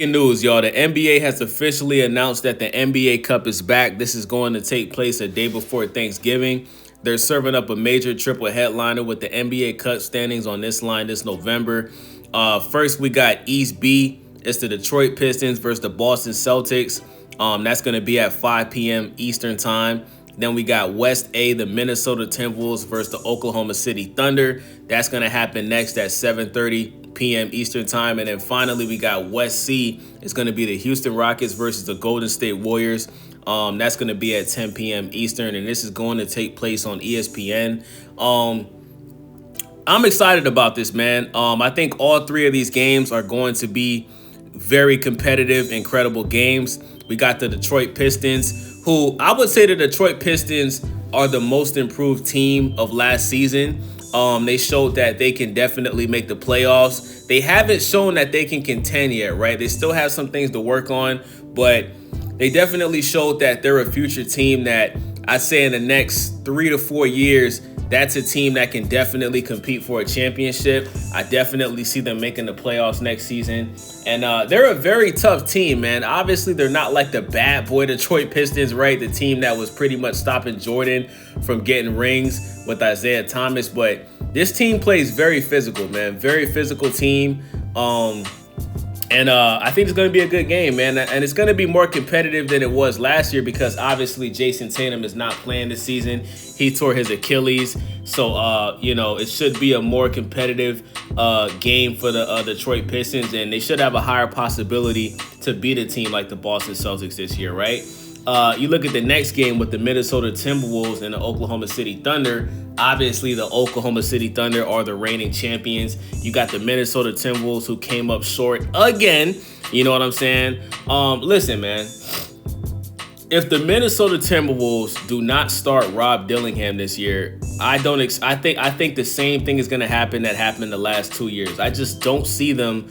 Breaking news, y'all. The NBA has officially announced that the NBA Cup is back. This is going to take place a day before Thanksgiving. They're serving up a major triple headliner with the NBA Cup standings on this line this November. First, we got East B. It's the Detroit Pistons versus the Boston Celtics. That's going to be at 5 p.m. Eastern time. Then we got West A, the Minnesota Timberwolves versus the Oklahoma City Thunder. That's going to happen next at 7:30 p.m. Eastern time. And then finally, we got West C. It's going to be the Houston Rockets versus the Golden State Warriors. That's going to be at 10 p.m. Eastern, and this is going to take place on ESPN. I'm excited about this, man. I think all three of these games are going to be very competitive, incredible games. We got the Detroit Pistons, who I would say the Detroit Pistons are the most improved team of last season. They showed that they can definitely make the playoffs. They haven't shown that they can contend yet, right? They still have some things to work on, but they definitely showed that they're a future team that I'd say in the next 3 to 4 years, that's a team that can definitely compete for a championship. I definitely see them making the playoffs next season. And they're a very tough team, man. Obviously, they're not like the bad boy Detroit Pistons, right? The team that was pretty much stopping Jordan from getting rings with Isaiah Thomas. But this team plays very physical, man. Very physical team. And I think it's going to be a good game, man. And it's going to be more competitive than it was last year because obviously Jason Tatum is not playing this season. He tore his Achilles. So, it should be a more competitive game for the Detroit Pistons. And they should have a higher possibility to beat a team like the Boston Celtics this year, right? You look at the next game with the Minnesota Timberwolves and the Oklahoma City Thunder. Obviously, the Oklahoma City Thunder are the reigning champions. You got the Minnesota Timberwolves who came up short again. You know what I'm saying? Listen, man. If the Minnesota Timberwolves do not start Rob Dillingham this year, I think the same thing is going to happen that happened in the last 2 years. I just don't see them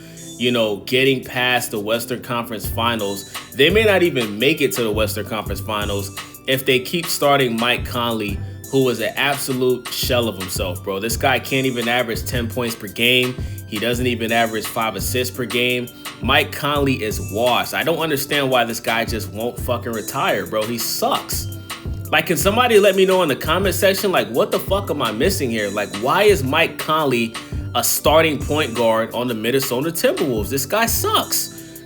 getting past the Western Conference Finals. They may not even make it to the Western Conference Finals if they keep starting Mike Conley, who is an absolute shell of himself, bro. This guy can't even average 10 points per game. He doesn't even average 5 assists per game. Mike Conley is washed. I don't understand why this guy just won't fucking retire, bro. He sucks. Like, can somebody let me know in the comment section, like, what the fuck am I missing here? Like, why is Mike Conley a starting point guard on the Minnesota Timberwolves? This guy sucks.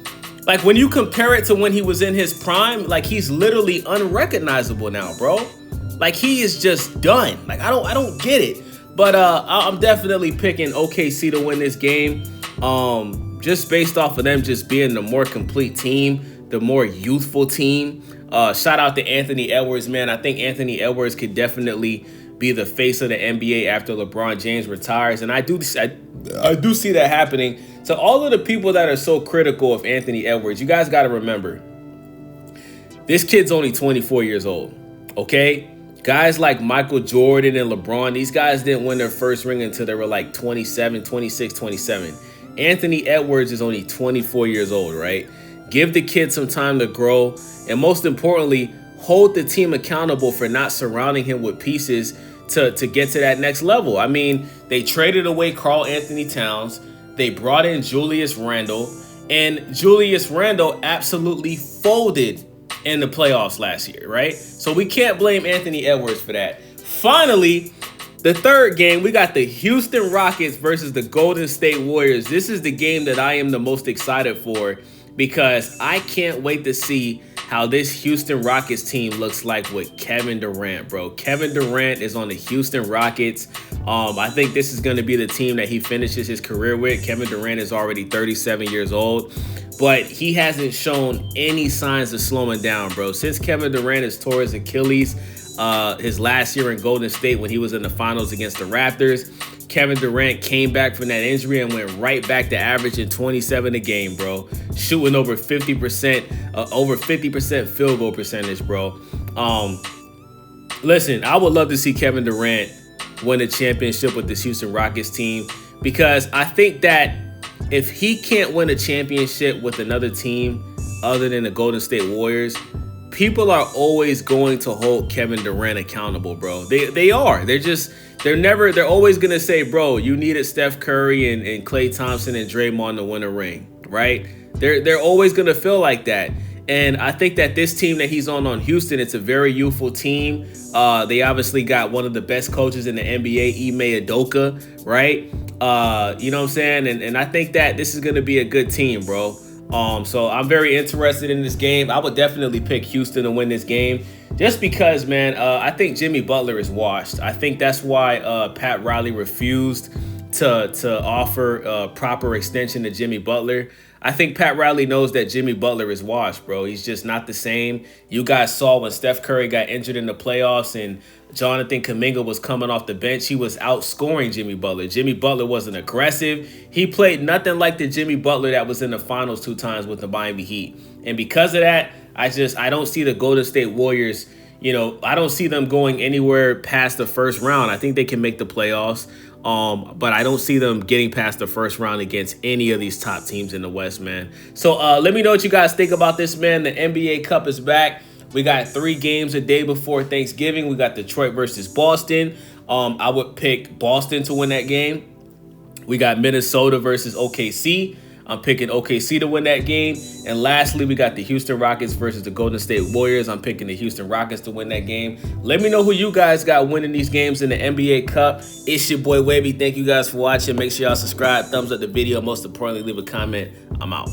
Like, when you compare it to when he was in his prime, like, he's literally unrecognizable now, bro. Like, he is just done. Like, I don't get it. But I'm definitely picking OKC to win this game. Just based off of them just being the more complete team, the more youthful team. Shout out to Anthony Edwards, man. I think Anthony Edwards could definitely be the face of the NBA after LeBron James retires. And I do see that happening. So all of the people that are so critical of Anthony Edwards, you guys got to remember, this kid's only 24 years old, okay? Guys like Michael Jordan and LeBron, these guys didn't win their first ring until they were like 27, 26, 27. Anthony Edwards is only 24 years old, right? Give the kid some time to grow. And most importantly, hold the team accountable for not surrounding him with pieces to get to that next level. I mean, they traded away Karl Anthony Towns. They brought in Julius Randle. And Julius Randle absolutely folded in the playoffs last year, right? So we can't blame Anthony Edwards for that. Finally, the third game, we got the Houston Rockets versus the Golden State Warriors. This is the game that I am the most excited for because I can't wait to see how this Houston Rockets team looks like with Kevin Durant, bro. Kevin Durant is on the Houston Rockets. I think this is going to be the team that he finishes his career with. Kevin Durant is already 37 years old, but he hasn't shown any signs of slowing down, bro. Since Kevin Durant has tore his Achilles his last year in Golden State when he was in the finals against the Raptors, Kevin Durant came back from that injury and went right back to averaging 27 a game, bro. Shooting over 50% field goal percentage, bro. Listen, I would love to see Kevin Durant win a championship with this Houston Rockets team because I think that if he can't win a championship with another team other than the Golden State Warriors, people are always going to hold Kevin Durant accountable, bro. They are. They're always going to say, bro, you needed Steph Curry and Klay Thompson and Draymond to win a ring, right? They're always going to feel like that. And I think that this team that he's on Houston, it's a very youthful team. They obviously got one of the best coaches in the NBA, Ime Udoka, right? You know what I'm saying? And I think that this is going to be a good team, bro. So I'm very interested in this game. I would definitely pick Houston to win this game just because, man, I think Jimmy Butler is washed. I think that's why Pat Riley refused to offer a proper extension to Jimmy Butler. I think Pat Riley knows that Jimmy Butler is washed, bro. He's just not the same. You guys saw when Steph Curry got injured in the playoffs and Jonathan Kuminga was coming off the bench, he was outscoring Jimmy Butler. Jimmy Butler wasn't aggressive. He played nothing like the Jimmy Butler that was in the finals 2 times with the Miami Heat. And because of that, I don't see the Golden State Warriors, I don't see them going anywhere past the first round. I think they can make the playoffs. But I don't see them getting past the first round against any of these top teams in the West, man. So let me know what you guys think about this, man. The NBA Cup is back. We got 3 games a day before Thanksgiving. We got Detroit versus Boston. I would pick Boston to win that game. We got Minnesota versus OKC. I'm picking OKC to win that game. And lastly, we got the Houston Rockets versus the Golden State Warriors. I'm picking the Houston Rockets to win that game. Let me know who you guys got winning these games in the NBA Cup. It's your boy Wavy. Thank you guys for watching. Make sure y'all subscribe, thumbs up the video. Most importantly, leave a comment. I'm out.